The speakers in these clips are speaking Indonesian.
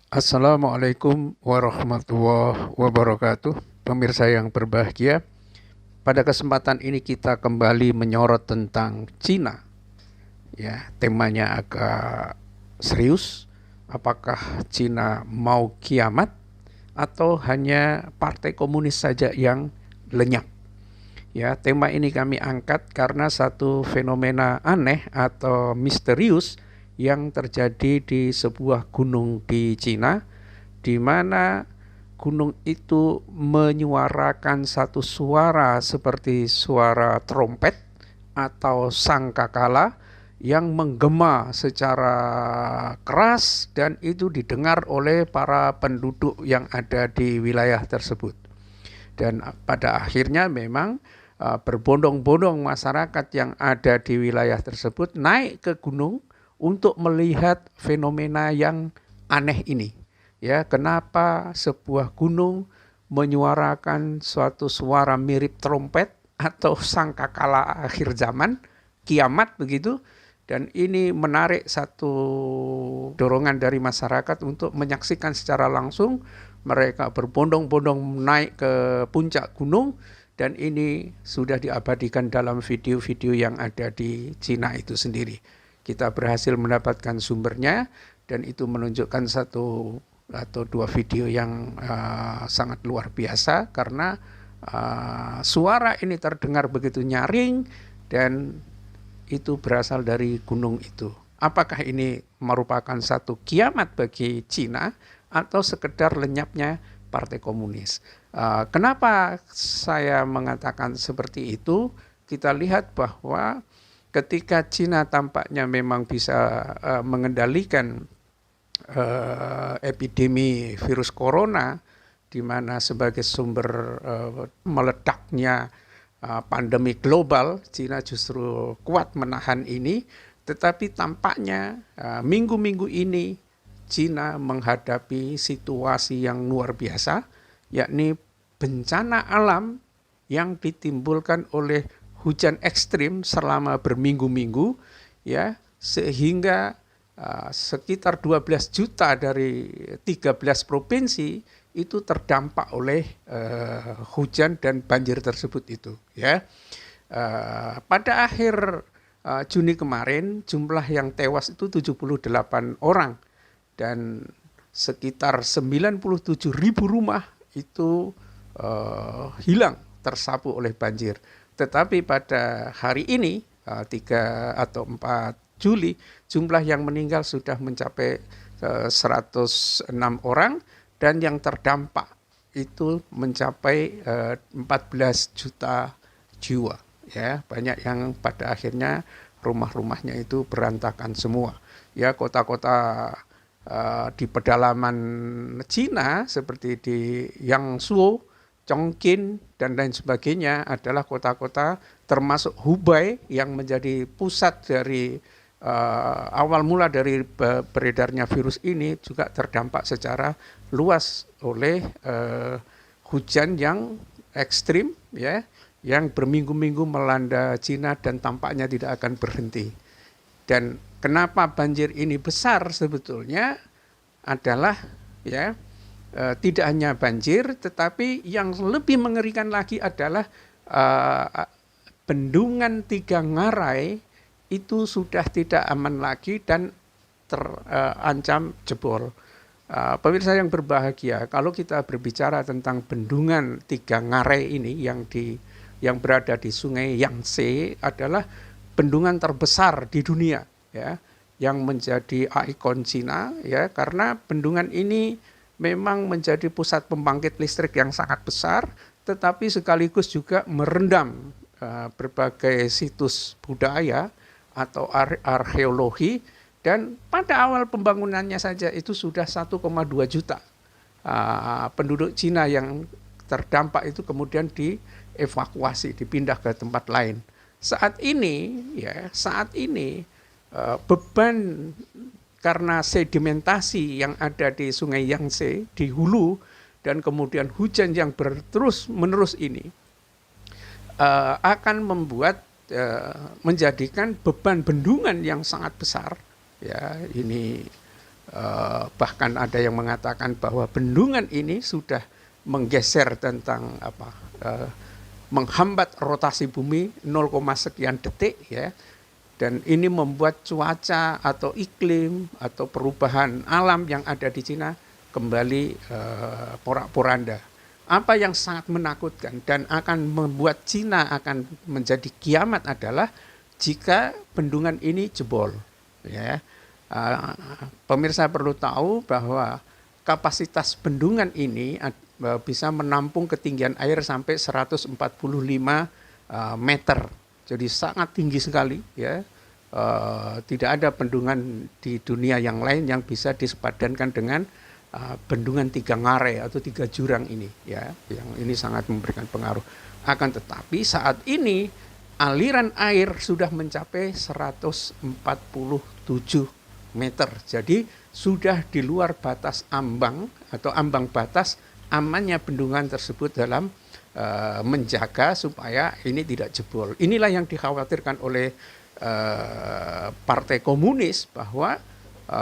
Assalamualaikum warahmatullahi wabarakatuh. Pemirsa yang berbahagia, pada kesempatan ini kita kembali menyorot tentang Cina. Ya, temanya agak serius. Apakah Cina mau kiamat atau hanya partai komunis saja yang lenyap? Ya, tema ini kami angkat karena satu fenomena aneh atau misterius yang terjadi di sebuah gunung di Cina, di mana gunung itu menyuarakan satu suara seperti suara trompet atau sangkakala yang menggema secara keras dan itu didengar oleh para penduduk yang ada di wilayah tersebut. Dan pada akhirnya memang berbondong-bondong masyarakat yang ada di wilayah tersebut naik ke gunung untuk melihat fenomena yang aneh ini. Ya, kenapa sebuah gunung menyuarakan suatu suara mirip trompet atau sangkakala akhir zaman, kiamat begitu, dan ini menarik satu dorongan dari masyarakat untuk menyaksikan secara langsung. Mereka berbondong-bondong naik ke puncak gunung dan ini sudah diabadikan dalam video-video yang ada di Cina itu sendiri. Kita berhasil mendapatkan sumbernya dan itu menunjukkan satu atau dua video yang sangat luar biasa karena suara ini terdengar begitu nyaring dan itu berasal dari gunung itu. Apakah ini merupakan satu kiamat bagi Cina atau sekedar lenyapnya Partai Komunis? Kenapa saya mengatakan seperti itu? Kita lihat bahwa ketika Cina tampaknya memang bisa mengendalikan epidemi virus corona, di mana sebagai sumber meledaknya pandemi global, Cina justru kuat menahan ini, tetapi tampaknya minggu-minggu ini Cina menghadapi situasi yang luar biasa, yakni bencana alam yang ditimbulkan oleh hujan ekstrim selama berminggu-minggu, ya, sehingga sekitar 12 juta dari 13 provinsi itu terdampak oleh hujan dan banjir tersebut itu, ya. Pada akhir Juni kemarin jumlah yang tewas itu 78 orang dan sekitar 97.000 rumah itu hilang tersapu oleh banjir. Tetapi pada hari ini 3 atau 4 Juli jumlah yang meninggal sudah mencapai 106 orang dan yang terdampak itu mencapai 14 juta jiwa. Ya, banyak yang pada akhirnya rumah-rumahnya itu berantakan semua. Ya, kota-kota di pedalaman Cina seperti di Yangzhou, Chongqing dan lain sebagainya adalah kota-kota termasuk Hubei yang menjadi pusat dari awal mula dari beredarnya virus ini juga terdampak secara luas oleh hujan yang ekstrim, ya, yang berminggu-minggu melanda Cina dan tampaknya tidak akan berhenti. Dan kenapa banjir ini besar sebetulnya adalah, ya, tidak hanya banjir, tetapi yang lebih mengerikan lagi adalah bendungan Tiga Ngarai itu sudah tidak aman lagi dan terancam jebol. Pemirsa yang berbahagia, kalau kita berbicara tentang bendungan Tiga Ngarai ini yang berada di Sungai Yangtze adalah bendungan terbesar di dunia, ya, yang menjadi ikon Cina, ya, karena bendungan ini memang menjadi pusat pembangkit listrik yang sangat besar, tetapi sekaligus juga merendam berbagai situs budaya atau arkeologi. Dan pada awal pembangunannya saja itu sudah 1,2 juta penduduk Cina yang terdampak itu kemudian dievakuasi, dipindah ke tempat lain. Saat ini beban karena sedimentasi yang ada di Sungai Yangtze di hulu dan kemudian hujan yang terus menerus ini akan membuat menjadikan beban bendungan yang sangat besar, ya, ini Bahkan ada yang mengatakan bahwa bendungan ini sudah menggeser tentang menghambat rotasi bumi 0, sekian detik ya. Dan ini membuat cuaca atau iklim atau perubahan alam yang ada di Cina kembali porak-poranda. Apa yang sangat menakutkan dan akan membuat Cina akan menjadi kiamat adalah jika bendungan ini jebol ya. Pemirsa perlu tahu bahwa kapasitas bendungan ini bisa menampung ketinggian air sampai 145 meter. Jadi sangat tinggi sekali ya. Tidak ada bendungan di dunia yang lain yang bisa disepadankan dengan bendungan Tiga Ngare atau Tiga Jurang ini ya. Yang ini sangat memberikan pengaruh. Akan tetapi saat ini aliran air sudah mencapai 147 meter. Jadi sudah di luar batas ambang atau ambang batas amannya bendungan tersebut dalam menjaga supaya ini tidak jebol. Inilah yang dikhawatirkan oleh Partai Komunis bahwa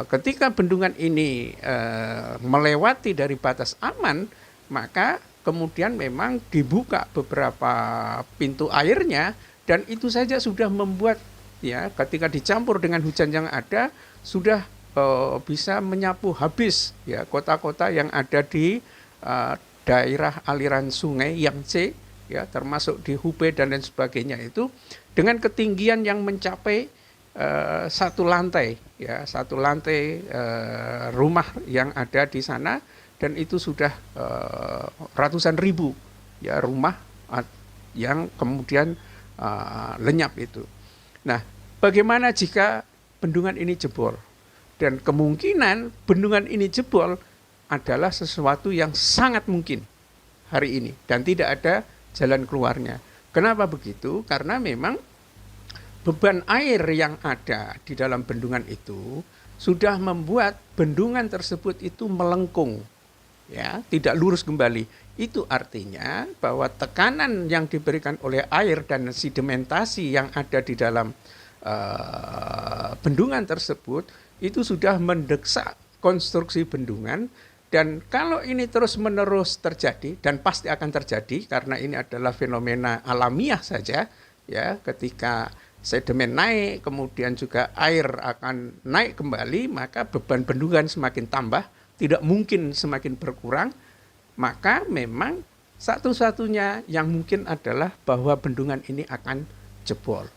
ketika bendungan ini melewati dari batas aman, maka kemudian memang dibuka beberapa pintu airnya dan itu saja sudah membuat ya ketika dicampur dengan hujan yang ada sudah bisa menyapu habis ya kota-kota yang ada di daerah aliran sungai Yangtze ya termasuk di Hubei dan lain sebagainya itu dengan ketinggian yang mencapai satu lantai rumah yang ada di sana dan itu sudah ratusan ribu ya rumah yang kemudian lenyap itu. Nah, bagaimana jika bendungan ini jebol? Dan kemungkinan bendungan ini jebol adalah sesuatu yang sangat mungkin hari ini dan tidak ada jalan keluarnya. Kenapa begitu? Karena memang beban air yang ada di dalam bendungan itu sudah membuat bendungan tersebut itu melengkung, ya, tidak lurus kembali. Itu artinya bahwa tekanan yang diberikan oleh air dan sedimentasi yang ada di dalam bendungan tersebut itu sudah mendesak konstruksi bendungan. Dan kalau ini terus-menerus terjadi dan pasti akan terjadi karena ini adalah fenomena alamiah saja ya, ketika sedimen naik kemudian juga air akan naik kembali maka beban bendungan semakin tambah, tidak mungkin semakin berkurang, maka memang satu-satunya yang mungkin adalah bahwa bendungan ini akan jebol.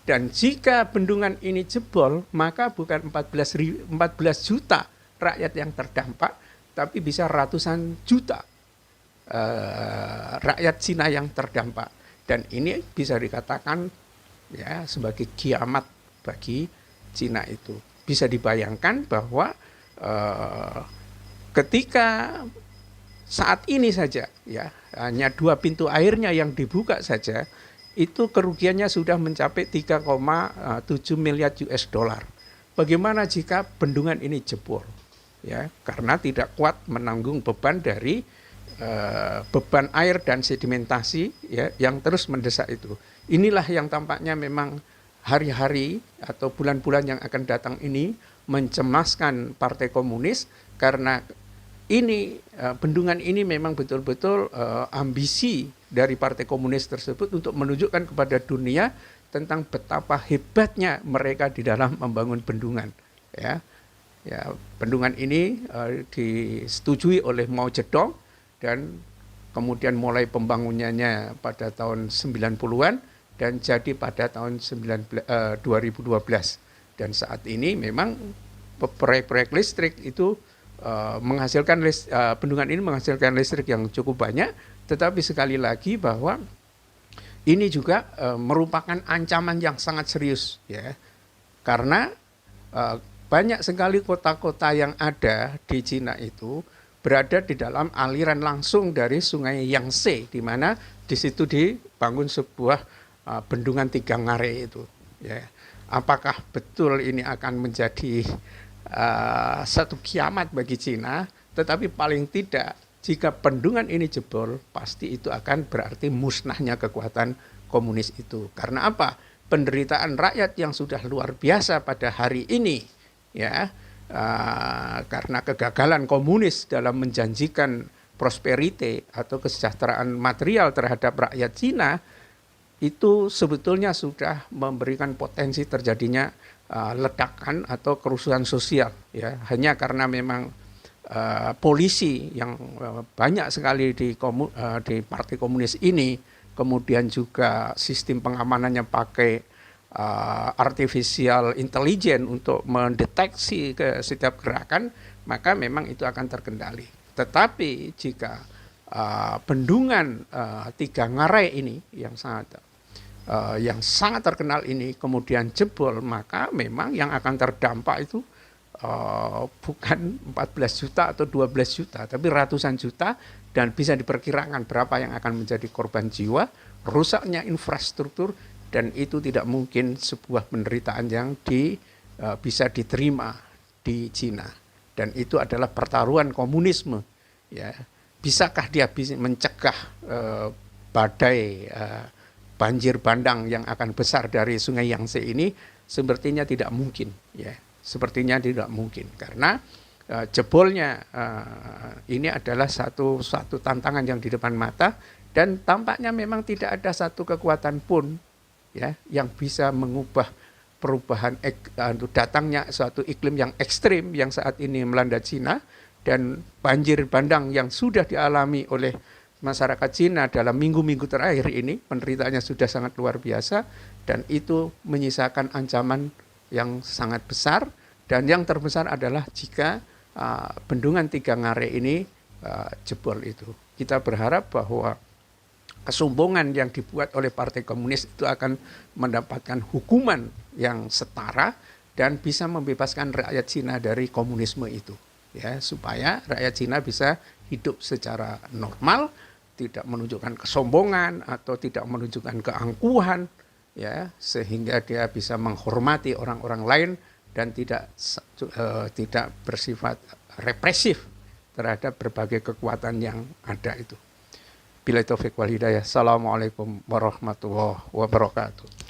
Dan jika bendungan ini jebol maka bukan 14 juta rakyat yang terdampak, tapi bisa ratusan juta rakyat Cina yang terdampak. Dan ini bisa dikatakan ya sebagai kiamat bagi Cina itu. Bisa dibayangkan bahwa ketika saat ini saja ya hanya 2 pintu airnya yang dibuka saja itu kerugiannya sudah mencapai 3,7 miliar US dollar. Bagaimana jika bendungan ini jebol? Ya, karena tidak kuat menanggung beban dari beban air dan sedimentasi ya, yang terus mendesak itu. Inilah yang tampaknya memang hari-hari atau bulan-bulan yang akan datang ini mencemaskan Partai Komunis karena ini bendungan ini memang betul-betul ambisi dari Partai Komunis tersebut untuk menunjukkan kepada dunia tentang betapa hebatnya mereka di dalam membangun bendungan ya. Ya, bendungan ini disetujui oleh Mao Zedong dan kemudian mulai pembangunannya pada tahun 90-an dan jadi pada tahun 2012. Dan saat ini memang proyek-proyek listrik itu menghasilkan bendungan ini menghasilkan listrik yang cukup banyak, tetapi sekali lagi bahwa ini juga merupakan ancaman yang sangat serius ya. Karena banyak sekali kota-kota yang ada di Cina itu berada di dalam aliran langsung dari sungai Yangtze, di mana di situ dibangun sebuah bendungan Tiga Ngare itu. Ya. Apakah betul ini akan menjadi satu kiamat bagi Cina? Tetapi paling tidak jika bendungan ini jebol, pasti itu akan berarti musnahnya kekuatan komunis itu. Karena apa? Penderitaan rakyat yang sudah luar biasa pada hari ini. Ya, karena kegagalan komunis dalam menjanjikan prosperity atau kesejahteraan material terhadap rakyat Cina, itu sebetulnya sudah memberikan potensi terjadinya ledakan atau kerusuhan sosial, ya, hanya karena memang polisi yang banyak sekali di Partai Komunis ini, kemudian juga sistem pengamanannya pakai artificial intelligence untuk mendeteksi ke setiap gerakan, maka memang itu akan terkendali. Tetapi jika bendungan Tiga Ngarai ini yang sangat terkenal ini kemudian jebol, maka memang yang akan terdampak itu bukan 14 juta atau 12 juta, tapi ratusan juta, dan bisa diperkirakan berapa yang akan menjadi korban jiwa, rusaknya infrastruktur, dan itu tidak mungkin sebuah penderitaan yang bisa diterima di Cina. Dan itu adalah pertaruhan komunisme. Ya, bisakah dia mencegah badai banjir bandang yang akan besar dari Sungai Yangtze ini? Sepertinya tidak mungkin. Ya, sepertinya tidak mungkin karena jebolnya ini adalah satu tantangan yang di depan mata, dan tampaknya memang tidak ada satu kekuatan pun, ya, yang bisa mengubah perubahan datangnya suatu iklim yang ekstrim yang saat ini melanda Cina, dan banjir bandang yang sudah dialami oleh masyarakat Cina dalam minggu-minggu terakhir ini, penderitaannya sudah sangat luar biasa, dan itu menyisakan ancaman yang sangat besar. Dan yang terbesar adalah jika bendungan Tiga Ngarai ini jebol itu. Kita berharap bahwa kesombongan yang dibuat oleh Partai Komunis itu akan mendapatkan hukuman yang setara dan bisa membebaskan rakyat Cina dari komunisme itu, ya, supaya rakyat Cina bisa hidup secara normal, tidak menunjukkan kesombongan atau tidak menunjukkan keangkuhan, ya, sehingga dia bisa menghormati orang-orang lain dan tidak bersifat represif terhadap berbagai kekuatan yang ada itu. Billahi taufiq wal hidayah. Assalamualaikum warahmatullahi wabarakatuh.